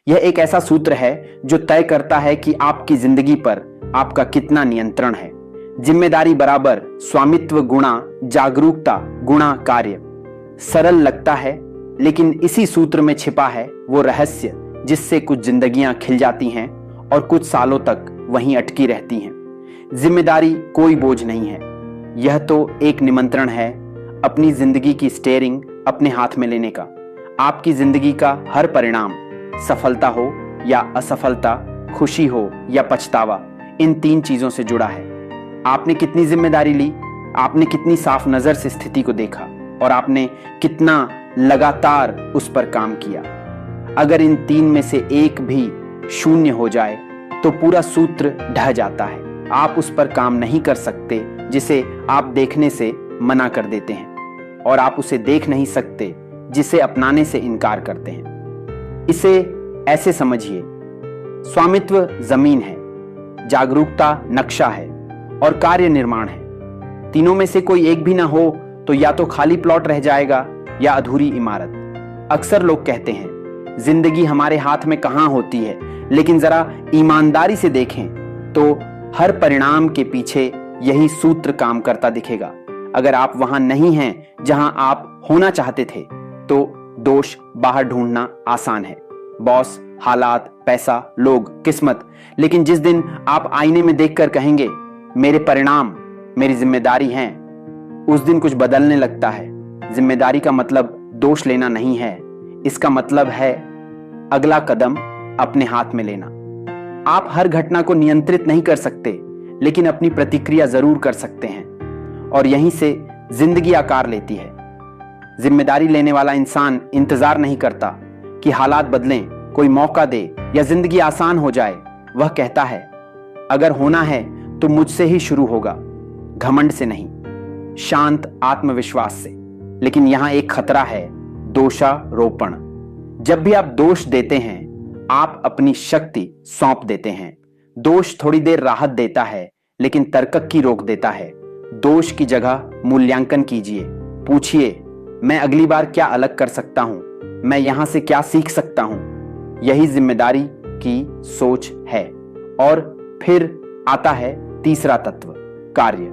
यह एक ऐसा सूत्र है जो तय करता है कि आपकी जिंदगी पर आपका कितना नियंत्रण है। जिम्मेदारी बराबर स्वामित्व गुणा जागरूकता गुणा कार्य। सरल लगता है, लेकिन इसी सूत्र में छिपा है वो रहस्य जिससे कुछ जिंदगियां खिल जाती हैं और कुछ सालों तक वहीं अटकी रहती हैं। जिम्मेदारी कोई बोझ नहीं है, यह तो एक निमंत्रण है अपनी जिंदगी की स्टीयरिंग अपने हाथ में लेने का। आपकी जिंदगी का हर परिणाम, सफलता हो या असफलता, खुशी हो या पछतावा, इन 3 चीजों से जुड़ा है। आपने कितनी जिम्मेदारी ली, आपने कितनी साफ नजर से स्थिति को देखा और आपने कितना लगातार उस पर काम किया। अगर इन 3 में से एक भी शून्य हो जाए तो पूरा सूत्र ढह जाता है। आप उस पर काम नहीं कर सकते जिसे आप देखने से मना कर देते हैं, और आप उसे देख नहीं सकते जिसे अपनाने से इनकार करते हैं। इसे ऐसे समझिए, स्वामित्व जमीन है, जागरूकता नक्शा है और कार्य निर्माण है। तीनों में से कोई एक भी ना हो तो या तो खाली प्लॉट रह जाएगा या अधूरी इमारत। अक्सर लोग कहते हैं जिंदगी हमारे हाथ में कहां होती है, लेकिन जरा ईमानदारी से देखें तो हर परिणाम के पीछे यही सूत्र काम करता दिखेगा। अगर आप वहां नहीं हैं जहां आप होना चाहते थे तो दोष बाहर ढूंढना आसान है, बॉस, हालात, पैसा, लोग, किस्मत। लेकिन जिस दिन आप आईने में देखकर कहेंगे मेरे परिणाम मेरी जिम्मेदारी हैं, उस दिन कुछ बदलने लगता है। जिम्मेदारी का मतलब दोष लेना नहीं है, इसका मतलब है अगला कदम अपने हाथ में लेना। आप हर घटना को नियंत्रित नहीं कर सकते, लेकिन अपनी प्रतिक्रिया जरूर कर सकते हैं, और यहीं से जिंदगी आकार लेती है। जिम्मेदारी लेने वाला इंसान इंतजार नहीं करता कि हालात बदलें, कोई मौका दे या जिंदगी आसान हो जाए। वह कहता है अगर होना है तो मुझसे ही शुरू होगा, घमंड से नहीं, शांत आत्मविश्वास से। लेकिन यहां एक खतरा है, दोषारोपण। जब भी आप दोष देते हैं आप अपनी शक्ति सौंप देते हैं। दोष थोड़ी देर राहत देता है, लेकिन तरकक की रोक देता है। दोष की जगह मूल्यांकन कीजिए, पूछिए मैं अगली बार क्या अलग कर सकता हूं, मैं यहां से क्या सीख सकता हूं। यही जिम्मेदारी की सोच है। और फिर आता है तीसरा तत्व, कार्य।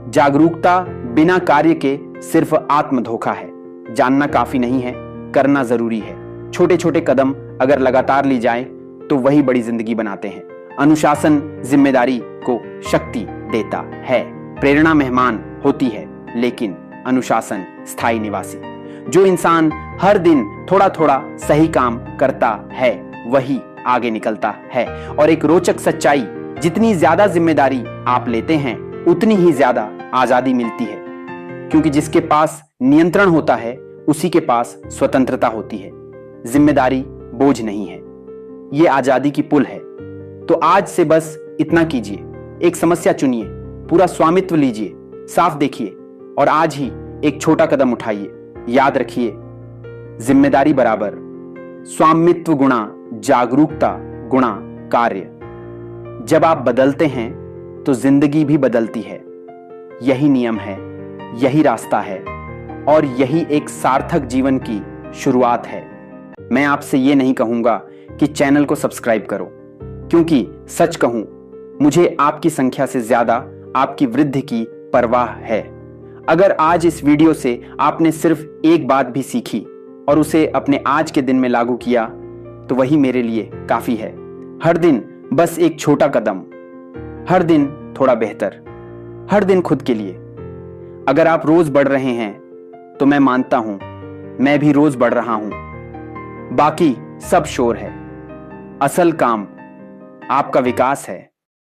जागरूकता बिना कार्य के सिर्फ आत्म धोखा है। जानना काफी नहीं है, करना जरूरी है। छोटे छोटे कदम अगर लगातार ली जाए तो वही बड़ी जिंदगी बनाते हैं। अनुशासन जिम्मेदारी को शक्ति देता है। प्रेरणा मेहमान होती है, लेकिन अनुशासन स्थायी निवासी। जो इंसान हर दिन थोड़ा थोड़ा सही काम करता है वही आगे निकलता है। और एक रोचक सच्चाई, जितनी ज्यादा जिम्मेदारी आप लेते हैं उतनी ही ज्यादा आजादी मिलती है, क्योंकि जिसके पास नियंत्रण होता है उसी के पास स्वतंत्रता होती है। जिम्मेदारी बोझ नहीं है, ये आजादी की पुल है। तो आज से बस इतना कीजिए, एक समस्या चुनिए, पूरा स्वामित्व लीजिए, साफ देखिए और आज ही एक छोटा कदम उठाइए। याद रखिए, जिम्मेदारी बराबर स्वामित्व गुणा जागरूकता गुणा कार्य। जब आप बदलते हैं तो जिंदगी भी बदलती है। यही नियम है, यही रास्ता है और यही एक सार्थक जीवन की शुरुआत है। मैं आपसे ये नहीं कहूंगा कि चैनल को सब्सक्राइब करो, क्योंकि सच कहूं मुझे आपकी संख्या से ज्यादा आपकी वृद्धि की परवाह है। अगर आज इस वीडियो से आपने सिर्फ एक बात भी सीखी और उसे अपने आज के दिन में लागू किया तो वही मेरे लिए काफी है। हर दिन बस एक छोटा कदम, हर दिन थोड़ा बेहतर, हर दिन खुद के लिए। अगर आप रोज बढ़ रहे हैं तो मैं मानता हूं मैं भी रोज बढ़ रहा हूं। बाकी सब शोर है, असल काम आपका विकास है।